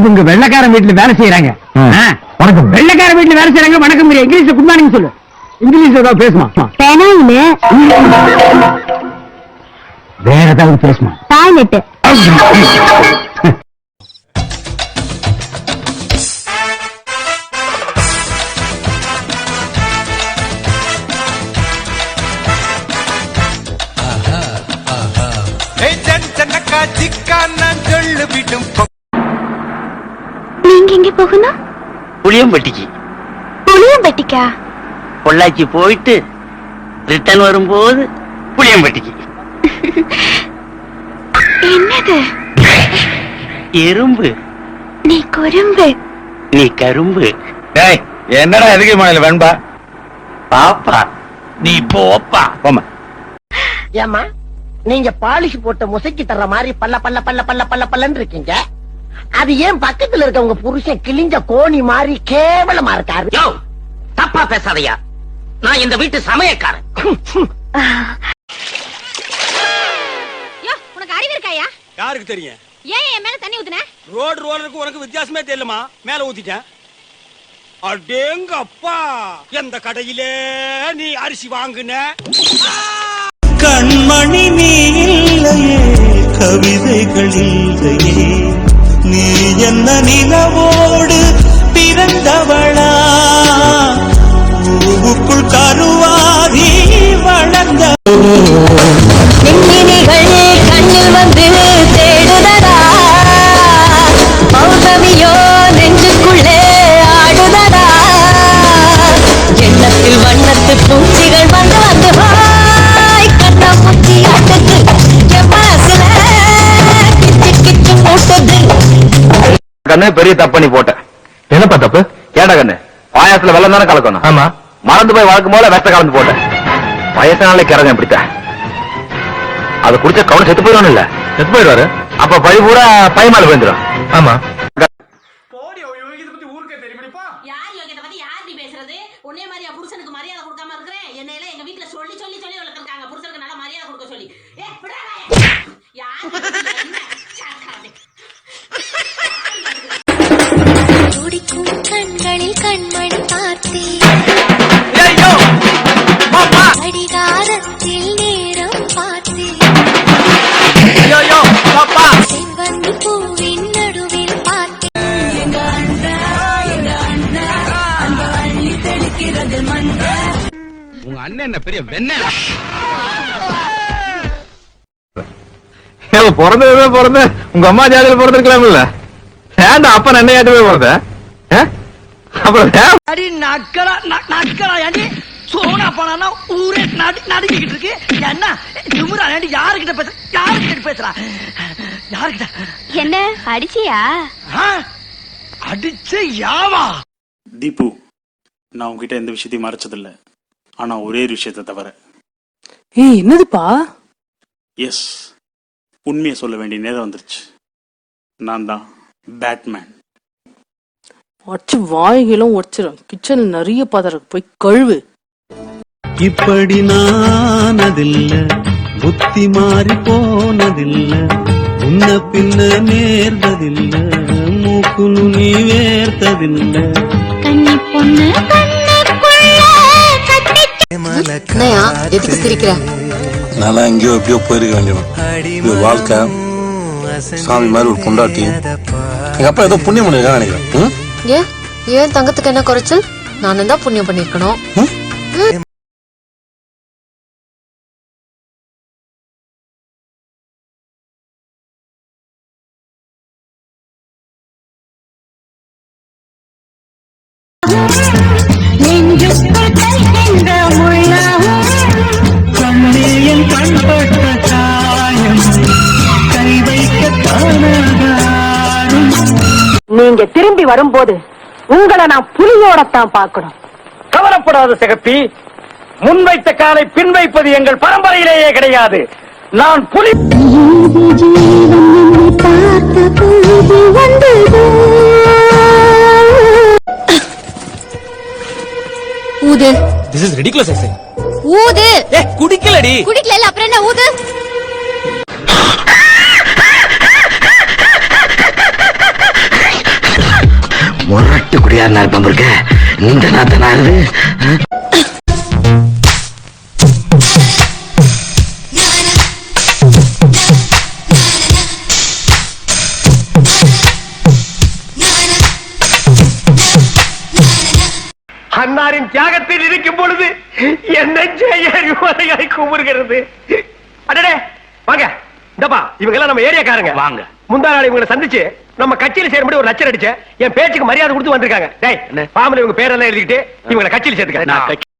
இவங்க வெள்ளக்காரன் வீட்டுல வேலை செய்யறாங்க. வணக்கம். வெள்ளக்காரன் வீட்டுல வேலை செய்யறாங்க. வணக்கம். இங்கிலீஷ்ல குட் மார்னிங் சொல்லு. இங்கிலீஷ்ல ஏதாவது பேசுமா? வேற ஏதாவது பேசுமா? டாய்லெட். நீங்க எங்க போகணும்? புளியம்பட்டிக்கு. புளியம்பட்டிக்கா? பொள்ளாச்சி போயிட்டு ரிட்டர்ன் வரும்போது புளியம்பட்டிக்கு. என்னது? எறும்பு. நீ குறும்பு. நீ கரும்பு. என்னடா எதுக்கு மாநில வேண்பா? பாப்பா நீ போப்பா. போமா. ஏமா நீங்க பாலிஷ் போட்ட முசைக்கு தர்ற மாதிரி பல்ல பல்ல பல்ல பல்ல பல்ல பல்லன்னு இருக்கீங்க. அது ஏன் பக்கத்துல இருக்க உங்க புருஷன் கிழிஞ்ச கோணி மாதிரி கேவலமா இருக்காரு? தப்பா பேசாதையா, நான் இந்த வீட்டு சமையக்காரன். உனக்கு அறிவு இருக்காயா? யாருக்கு தெரியும்? ஏன் என் மேல தண்ணி ஊத்துன? ரோடு ரோலருக்கு உனக்கு வித்தியாசமே தெரியலமா? மேல ஊத்திட்டேன். அடேங்க அப்பா, எந்த கடையிலே நீ அரிசி வாங்குன? கண்மணி நீ இல்லையே, கவிதைகள் இல்லையே, நீ என்ன நிலவோடு பிறந்தவளா, பூவுக்குள் கருவாகி வளர்ந்த கண்ணில் வந்து தேடுதடா, பௌர்ணமியோ நெஞ்சுக்குள்ளே ஆடுதடா, எண்ணத்தில் வண்ணத்து பூச்சிகள் வந்து வந்து கண்ணா பூச்சி ஆட்டது என் மனசுல கிச்சு கிச்சு மூட்டது. கண்ணு பெரிய தப்பு நீ போட்ட. என்னப்பா தப்பு? ஏடா கண்ணு, பாயாசத்துல வெள்ளம் தானே கலக்கணும். ஆமா, மறந்து போய் வழக்கம் போல வெட்ட கலந்து போட்டேன். வயசானாலே கிறங்க பிடித்த அதை குடிச்ச கவனம் செத்து போயிடும். இல்ல செத்து போயிடுவாரு. அப்ப பழி பூரா பைமால விழுந்துடும். ஆமா. உன்னே மாதிரியா புருஷனுக்கு மரியாதை கொடுக்காம இருக்கிறேன்? என்னையில எங்க வீட்டுல சொல்லி சொல்லி சொல்லி வளர்த்திருக்காங்க புருஷனுக்கு நல்ல மரியாதை கொடுக்க சொல்லி. துடிக்கும் கண்களில் கண்மணி பார்த்தேன், அடிகாரத்தில் நேரம் பார்த்தேன், செவ்வந்தி பூவின் நடுவில் பார்த்தேன். உங்க அண்ணன் என்ன பெரிய வெண்ண பிறந்ததுமே பிறந்த உங்க அம்மா ஜாதியில பிறந்திருக்கலாம்ல. ஏன்டா அப்ப என்ன ஏற்ற போய் பிறந்த? அப்புறம் அடி நக்கலா நக்கலா ஏண்டி சோனா போனா ஊரே நடுங்கிட்டு இருக்கு. என்ன திமுறா ஏண்டி? யாருக்கிட்ட பேச? யாருக்கிட்ட பேசுறா? யாருக்கிட்ட? என்ன அடிச்சியா? அடிச்ச யாவா? தீபு, நான் உங்ககிட்ட எந்த விஷயத்தையும் மறைச்சதில்ல. ஆனா ஒரே விஷயத்தை தவிர. ஏய் என்னதுப்பா? எஸ், உண்மையை சொல்ல வேண்டிய நேரம் வந்துருச்சு. நான் தான் பேட்மேன். அச்சு வாய்களும் உடச்சிடும். கிச்சன்ல நிறைய பாத்திரம் போய் கழுவு. இப்படி நானதில்லை, புத்தி மாறி போனதில்லை, உன்ன பின்ன நேர்ந்ததில்லை, மூக்கு நுனி வேர்த்ததில்லை. கண்ணி பொண்ணு எதுக்கு சிரிக்கிற? நல்லா எங்கேயோ எப்படியோ போயிருக்க வேண்டியவன். இது வாழ்க்கை. சாமி மாதிரி ஒரு பொண்டாட்டி. எங்க அப்பா ஏதோ புண்ணியம் பண்ணிருக்கான்னு நினைக்கிறேன். ஏன் தங்கத்துக்கு என்ன குறைச்சல்? நானும் தான் புண்ணியம் பண்ணிருக்கணும். நீங்க திரும்பி வரும்போது உங்களை நான் புலியோடத்தான் பார்க்கணும். கவலைப்படாத சிகப்பி, முன்வைத்த காலை பின் வைப்பது எங்கள் பரம்பரையிலேயே கிடையாது. நான் புலி. ஊது. This is ridiculous, I say. ஊது. குடிக்கலடி. குடிக்கல, அப்புறம் என்ன ஊது? முரட்டு குடியார் இருப்பான் இருக்க இந்த நாத்தனாருது. அன்னாரின் தியாகத்தில் இருக்கும் பொழுது என்ன செய்ய குமுறுகிறது. அடடே வாங்க, இந்தப்பா இவங்க எல்லாம் நம்ம ஏரியாக்காரங்க. வாங்க, முந்தா நாள் இவங்களை சந்திச்சு நம்ம கட்சியில சேரும்படி ஒரு லட்சம் அடிச்சு என் பேச்சுக்கு மரியாதை கொடுத்து வந்திருக்காங்க. டேய், பாம்புல இவங்க பேரெல்லாம் எழுதிட்டு இவங்களை கட்சியில சேர்த்துக்க.